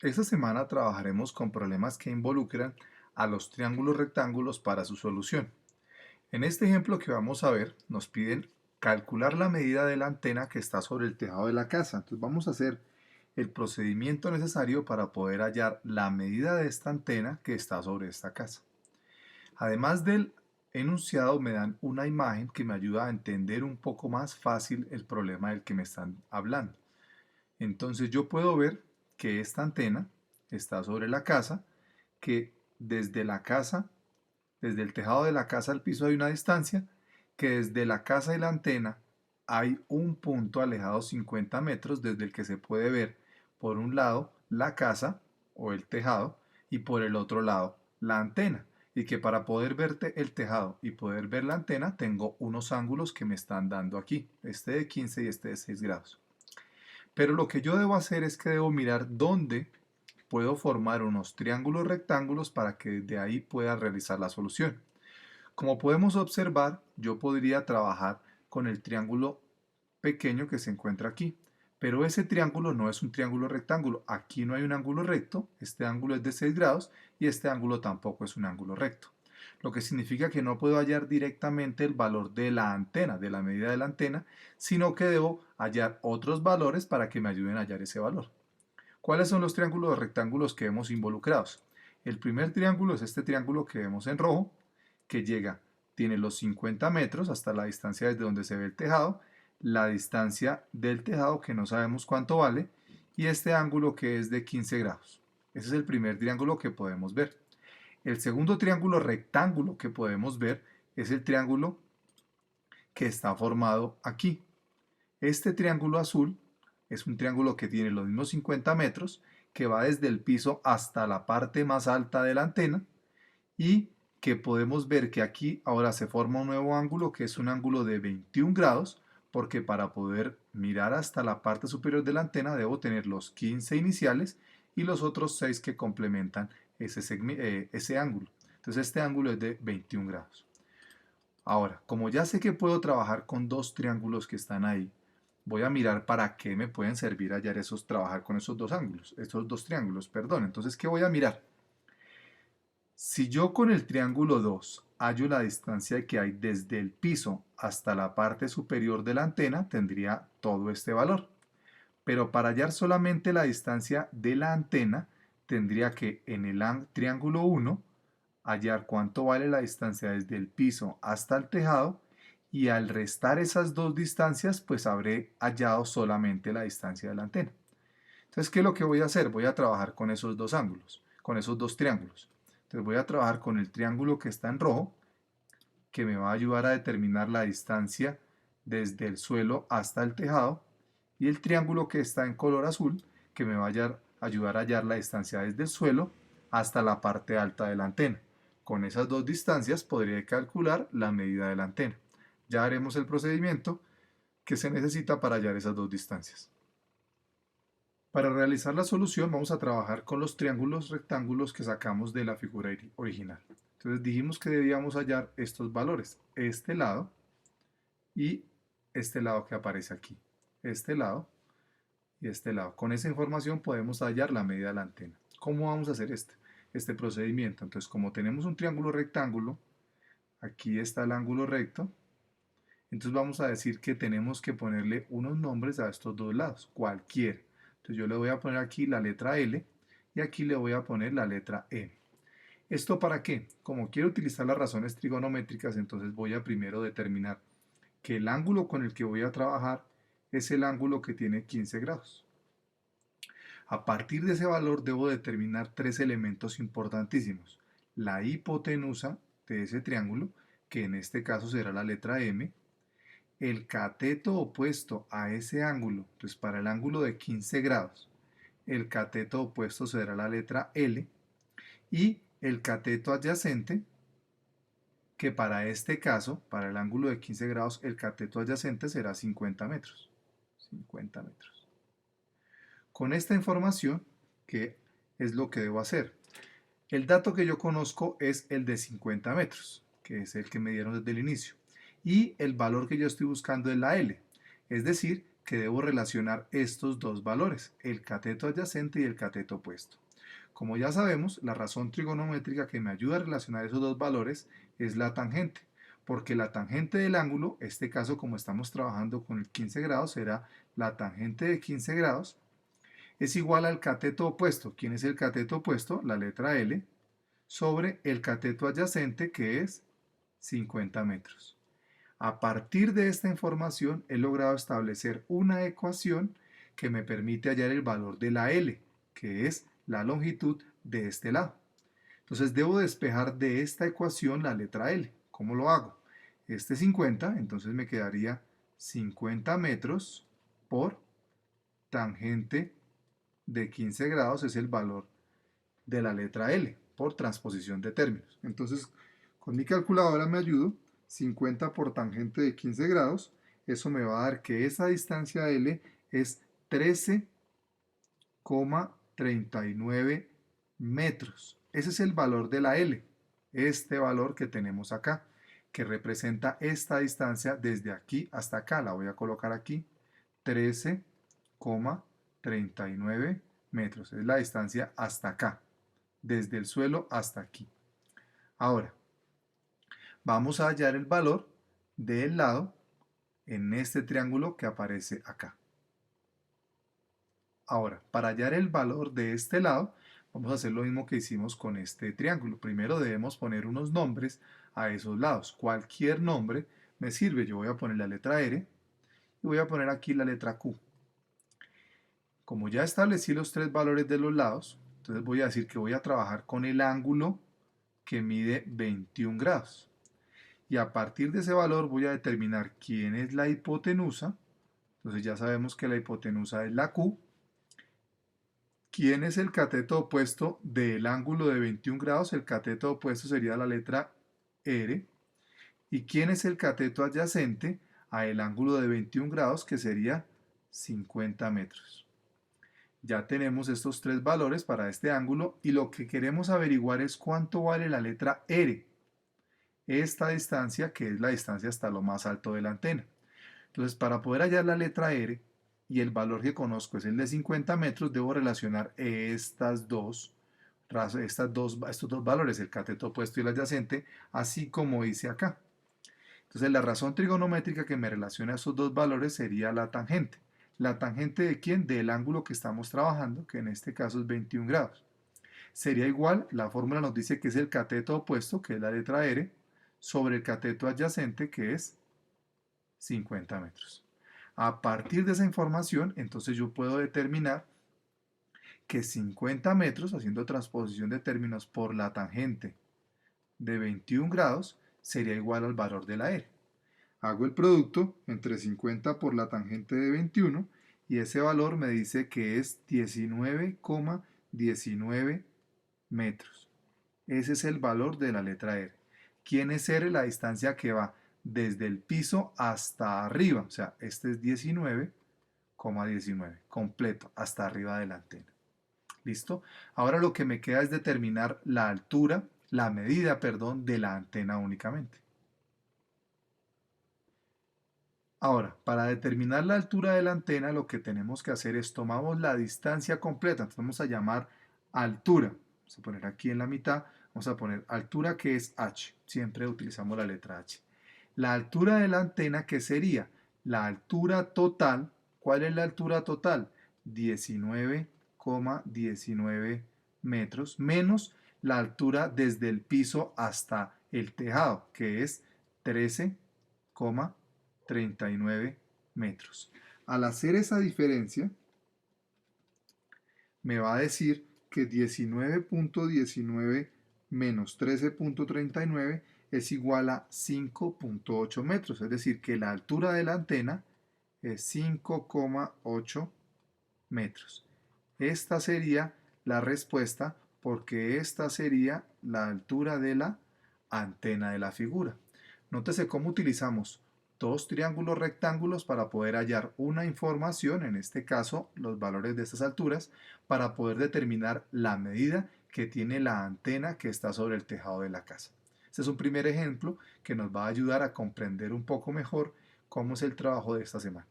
Esta semana trabajaremos con problemas que involucran a los triángulos rectángulos para su solución. En este ejemplo que vamos a ver, nos piden calcular la medida de la antena que está sobre el tejado de la casa. Entonces vamos a hacer el procedimiento necesario para poder hallar la medida de esta antena que está sobre esta casa. Además del enunciado, me dan una imagen que me ayuda a entender un poco más fácil el problema del que me están hablando. Entonces yo puedo ver que esta antena está sobre la casa, que desde la casa, desde el tejado de la casa al piso hay una distancia, que desde la casa y la antena hay un punto alejado 50 metros desde el que se puede ver por un lado la casa o el tejado y por el otro lado la antena. Y que para poder verte el tejado y poder ver la antena tengo unos ángulos que me están dando aquí, este de 15 y este de 6 grados. Pero lo que yo debo hacer es que debo mirar dónde puedo formar unos triángulos rectángulos para que de ahí pueda realizar la solución. Como podemos observar, yo podría trabajar con el triángulo pequeño que se encuentra aquí. Pero ese triángulo no es un triángulo rectángulo. Aquí no hay un ángulo recto, este ángulo es de 6 grados y este ángulo tampoco es un ángulo recto. Lo que significa que no puedo hallar directamente el valor de la antena, de la medida de la antena, sino que debo hallar otros valores para que me ayuden a hallar ese valor. ¿Cuáles son los triángulos rectángulos que vemos involucrados? El primer triángulo es este triángulo que vemos en rojo, que tiene los 50 metros hasta la distancia desde donde se ve el tejado, la distancia del tejado que no sabemos cuánto vale, y este ángulo que es de 15 grados. Ese es el primer triángulo que podemos ver. El segundo triángulo rectángulo que podemos ver es el triángulo que está formado aquí. Este triángulo azul es un triángulo que tiene los mismos 50 metros, que va desde el piso hasta la parte más alta de la antena y que podemos ver que aquí ahora se forma un nuevo ángulo que es un ángulo de 21 grados, porque para poder mirar hasta la parte superior de la antena debo tener los 15 iniciales y los otros 6 que complementan ese ángulo. Entonces este ángulo es de 21 grados. Ahora, como ya sé que puedo trabajar con dos triángulos que están ahí, voy a mirar para qué me pueden servir hallar trabajar con esos dos ángulos, esos dos triángulos, perdón. Entonces, ¿qué voy a mirar? Si yo con el triángulo 2 hallo la distancia que hay desde el piso hasta la parte superior de la antena, tendría todo este valor. Pero para hallar solamente la distancia de la antena, tendría que en el triángulo 1 hallar cuánto vale la distancia desde el piso hasta el tejado y al restar esas dos distancias, pues habré hallado solamente la distancia de la antena. Entonces, ¿qué es lo que voy a hacer? Voy a trabajar con esos dos ángulos, con esos dos triángulos. Entonces voy a trabajar con el triángulo que está en rojo, que me va a ayudar a determinar la distancia desde el suelo hasta el tejado, y el triángulo que está en color azul, que me va a ayudar a hallar la distancia desde el suelo hasta la parte alta de la antena. Con esas dos distancias podría calcular la medida de la antena. Ya haremos el procedimiento que se necesita para hallar esas dos distancias. Para realizar la solución vamos a trabajar con los triángulos rectángulos que sacamos de la figura original. Entonces dijimos que debíamos hallar estos valores, este lado y este lado que aparece aquí, este lado y este lado. Con esa información podemos hallar la medida de la antena. ¿Cómo vamos a hacer este procedimiento? Entonces, como tenemos un triángulo rectángulo, aquí está el ángulo recto, entonces vamos a decir que tenemos que ponerle unos nombres a estos dos lados, cualquiera. Entonces yo le voy a poner aquí la letra L y aquí le voy a poner la letra M. ¿Esto para qué? Como quiero utilizar las razones trigonométricas, entonces voy a primero determinar que el ángulo con el que voy a trabajar es el ángulo que tiene 15 grados. A partir de ese valor debo determinar tres elementos importantísimos. La hipotenusa de ese triángulo, que en este caso será la letra M, el cateto opuesto a ese ángulo, entonces para el ángulo de 15 grados, el cateto opuesto será la letra L, y el cateto adyacente, que para este caso, para el ángulo de 15 grados, el cateto adyacente será 50 metros. 50 metros. Con esta información, ¿qué es lo que debo hacer? El dato que yo conozco es el de 50 metros, que es el que me dieron desde el inicio. Y el valor que yo estoy buscando es la L. Es decir, que debo relacionar estos dos valores, el cateto adyacente y el cateto opuesto. Como ya sabemos, la razón trigonométrica que me ayuda a relacionar esos dos valores es la tangente, porque la tangente del ángulo, este caso como estamos trabajando con el 15 grados, será la tangente de 15 grados, es igual al cateto opuesto. ¿Quién es el cateto opuesto? La letra L, sobre el cateto adyacente, que es 50 metros. A partir de esta información he logrado establecer una ecuación que me permite hallar el valor de la L, que es la longitud de este lado. Entonces debo despejar de esta ecuación la letra L. ¿Cómo lo hago? Este 50, entonces me quedaría 50 metros por tangente de 15 grados, es el valor de la letra L por transposición de términos. Entonces, con mi calculadora me ayudo, 50 por tangente de 15 grados, eso me va a dar que esa distancia L es 13,39 metros. Ese es el valor de la L, este valor que tenemos acá, que representa esta distancia desde aquí hasta acá. La voy a colocar aquí, 13,39 metros. Es la distancia hasta acá, desde el suelo hasta aquí. Ahora, vamos a hallar el valor del lado en este triángulo que aparece acá. Ahora, para hallar el valor de este lado, vamos a hacer lo mismo que hicimos con este triángulo. Primero debemos poner unos nombres a esos lados. Cualquier nombre me sirve. Yo voy a poner la letra R y voy a poner aquí la letra Q. Como ya establecí los tres valores de los lados, entonces voy a decir que voy a trabajar con el ángulo que mide 21 grados. Y a partir de ese valor voy a determinar quién es la hipotenusa. Entonces ya sabemos que la hipotenusa es la Q. ¿Quién es el cateto opuesto del ángulo de 21 grados? El cateto opuesto sería la letra R. ¿Y quién es el cateto adyacente a el ángulo de 21 grados? Que sería 50 metros. Ya tenemos estos tres valores para este ángulo y lo que queremos averiguar es cuánto vale la letra R. Esta distancia, que es la distancia hasta lo más alto de la antena. Entonces, para poder hallar la letra R y el valor que conozco es el de 50 metros, debo relacionar estos dos valores, el cateto opuesto y el adyacente, así como hice acá. Entonces, la razón trigonométrica que me relaciona esos dos valores sería la tangente. ¿La tangente de quién? Del ángulo que estamos trabajando, que en este caso es 21 grados. Sería igual, la fórmula nos dice que es el cateto opuesto, que es la letra R, sobre el cateto adyacente, que es 50 metros. A partir de esa información, entonces yo puedo determinar que 50 metros, haciendo transposición de términos por la tangente de 21 grados, sería igual al valor de la R. Hago el producto entre 50 por la tangente de 21 y ese valor me dice que es 19,19 metros. Ese es el valor de la letra R. ¿Quién es R? La distancia que va desde el piso hasta arriba. O sea, este es 19,19, completo, hasta arriba de la antena. ¿Listo? Ahora lo que me queda es determinar la altura, la medida, perdón, de la antena únicamente. Ahora, para determinar la altura de la antena, lo que tenemos que hacer es tomamos la distancia completa. Entonces vamos a llamar altura. Vamos a poner aquí en la mitad, vamos a poner altura que es h. Siempre utilizamos la letra h. La altura de la antena, ¿qué sería? La altura total. ¿Cuál es la altura total? 19,19 metros menos la altura desde el piso hasta el tejado, que es 13,39 metros. Al hacer esa diferencia, me va a decir que 19,19 menos 13,39 es igual a 5,8 metros, es decir, que la altura de la antena es 5,8 metros. Esta sería la respuesta porque esta sería la altura de la antena de la figura. Nótese cómo utilizamos dos triángulos rectángulos para poder hallar una información, en este caso los valores de estas alturas, para poder determinar la medida que tiene la antena que está sobre el tejado de la casa. Este es un primer ejemplo que nos va a ayudar a comprender un poco mejor cómo es el trabajo de esta semana.